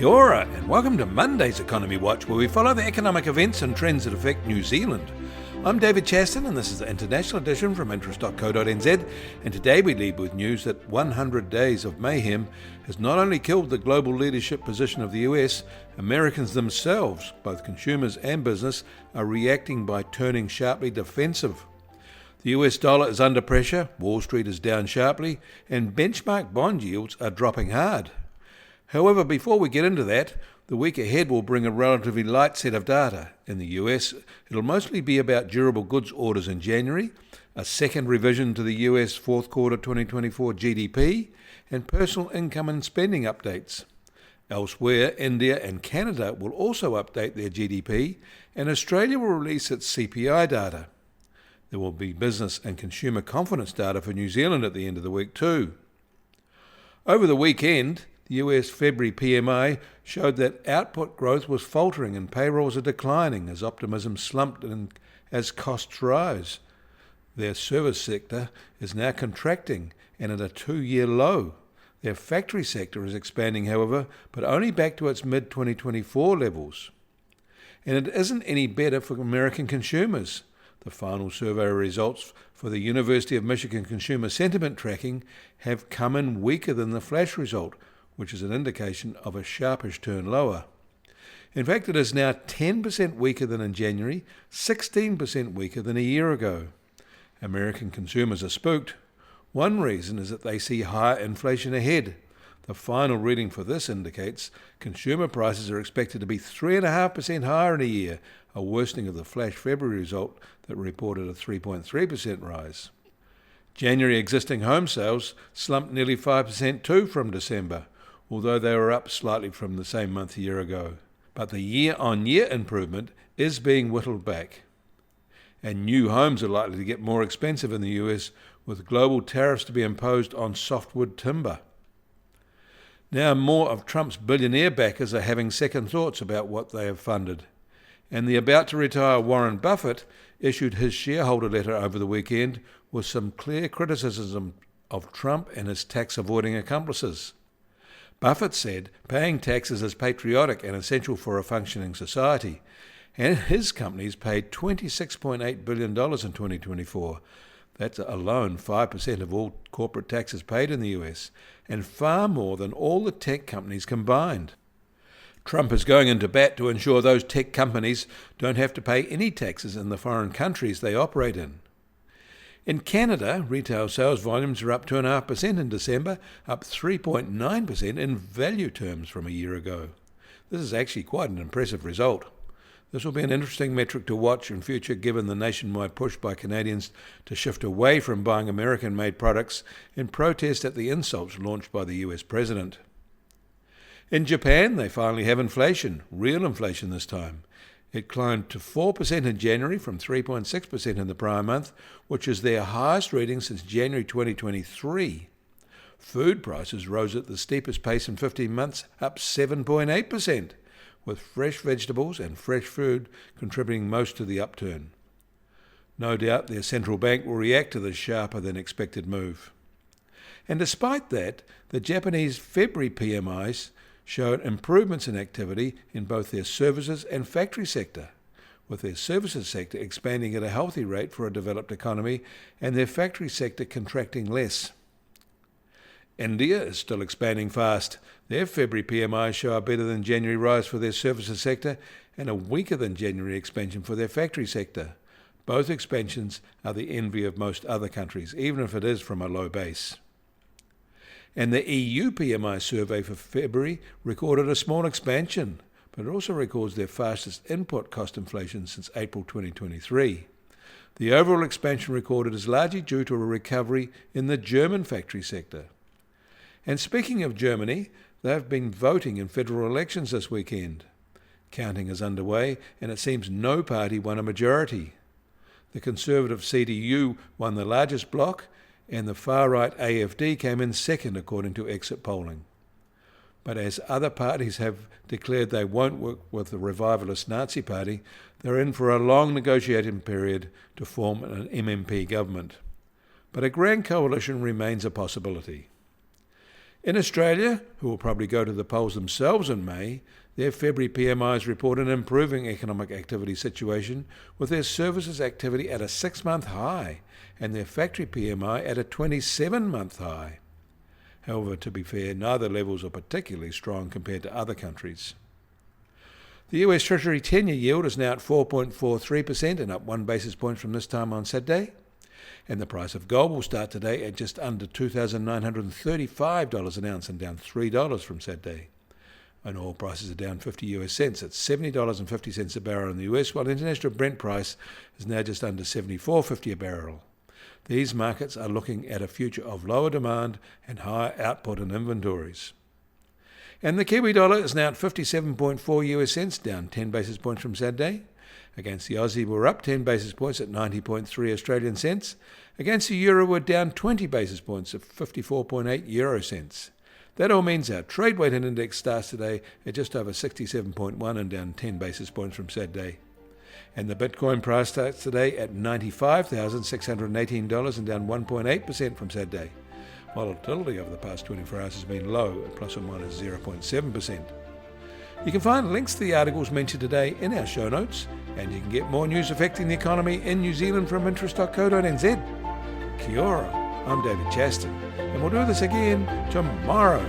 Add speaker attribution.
Speaker 1: Aotearoa, and welcome to Monday's Economy Watch, where we follow the economic events and trends that affect New Zealand. I'm David Chaston, and this is the international edition from interest.co.nz, and today we lead with news that 100 days of mayhem has not only killed the global leadership position of the US, Americans themselves, both consumers and business, are reacting by turning sharply defensive. The US dollar is under pressure, Wall Street is down sharply, and benchmark bond yields are dropping hard. However, before we get into that, the week ahead will bring a relatively light set of data. In the US, it'll mostly be about durable goods orders in January, a second revision to the US Q4 2024 GDP, and personal income and spending updates. Elsewhere, India and Canada will also update their GDP, and Australia will release its CPI data. There will be business and consumer confidence data for New Zealand at the end of the week too. Over the weekend, the US February PMI showed that output growth was faltering and payrolls are declining as optimism slumped and as costs rise. Their service sector is now contracting and at a 2-year low. Their factory sector is expanding, however, but only back to its mid-2024 levels. And it isn't any better for American consumers. The final survey results for the University of Michigan Consumer Sentiment Tracking have come in weaker than the flash result, which is an indication of a sharpish turn lower. In fact, it is now 10% weaker than in January, 16% weaker than a year ago. American consumers are spooked. One reason is that they see higher inflation ahead. The final reading for this indicates consumer prices are expected to be 3.5% higher in a year, a worsening of the flash February result that reported a 3.3% rise. January existing home sales slumped nearly 5% too from December, although they were up slightly from the same month a year ago. But the year-on-year improvement is being whittled back. And new homes are likely to get more expensive in the US, with global tariffs to be imposed on softwood timber. Now more of Trump's billionaire backers are having second thoughts about what they have funded. And the about-to-retire Warren Buffett issued his shareholder letter over the weekend with some clear criticism of Trump and his tax-avoiding accomplices. Buffett said paying taxes is patriotic and essential for a functioning society, and his companies paid $26.8 billion in 2024. That's alone 5% of all corporate taxes paid in the US, and far more than all the tech companies combined. Trump is going into bat to ensure those tech companies don't have to pay any taxes in the foreign countries they operate in. In Canada, retail sales volumes are up 2.5% in December, up 3.9% in value terms from a year ago. This is actually quite an impressive result. This will be an interesting metric to watch in future given the nationwide push by Canadians to shift away from buying American-made products in protest at the insults launched by the US president. In Japan, they finally have inflation, real inflation this time. It climbed to 4% in January from 3.6% in the prior month, which is their highest reading since January 2023. Food prices rose at the steepest pace in 15 months, up 7.8%, with fresh vegetables and fresh food contributing most to the upturn. No doubt their central bank will react to this sharper than expected move. And despite that, the Japanese February PMIs showed improvements in activity in both their services and factory sector, with their services sector expanding at a healthy rate for a developed economy and their factory sector contracting less. India is still expanding fast. Their February PMIs show a better than January rise for their services sector and a weaker than January expansion for their factory sector. Both expansions are the envy of most other countries, even if it is from a low base. And the EU PMI survey for February recorded a small expansion, but it also records their fastest input cost inflation since April 2023. The overall expansion recorded is largely due to a recovery in the German factory sector. And speaking of Germany, they've been voting in federal elections this weekend. Counting is underway, and it seems no party won a majority. The conservative CDU won the largest bloc, and the far-right AfD came in second according to exit polling. But as other parties have declared they won't work with the revivalist Nazi Party, they're in for a long negotiating period to form an MMP government. But a grand coalition remains a possibility. In Australia, who will probably go to the polls themselves in May, their February PMIs report an improving economic activity situation, with their services activity at a 6-month high and their factory PMI at a 27-month high. However, to be fair, neither levels are particularly strong compared to other countries. The US Treasury 10-year yield is now at 4.43% and up 1 basis point from this time on Saturday. And the price of gold will start today at just under $2,935 an ounce and down $3 from Saturday. And oil prices are down 50 US cents at $70.50 a barrel in the US, while the international Brent price is now just under $74.50 a barrel. These markets are looking at a future of lower demand and higher output in inventories. And the Kiwi dollar is now at 57.4 US cents, down 10 basis points from Saturday. Against the Aussie, we're up 10 basis points at 90.3 Australian cents. Against the euro, we're down 20 basis points at 54.8 euro cents. That all means our trade weighted index starts today at just over 67.1 and down 10 basis points from Saturday. And the Bitcoin price starts today at $95,618 and down 1.8% from Saturday. Volatility over the past 24 hours has been low at plus or minus 0.7%. You can find links to the articles mentioned today in our show notes, and you can get more news affecting the economy in New Zealand from interest.co.nz. Kia ora, I'm David Chaston, and we'll do this again tomorrow.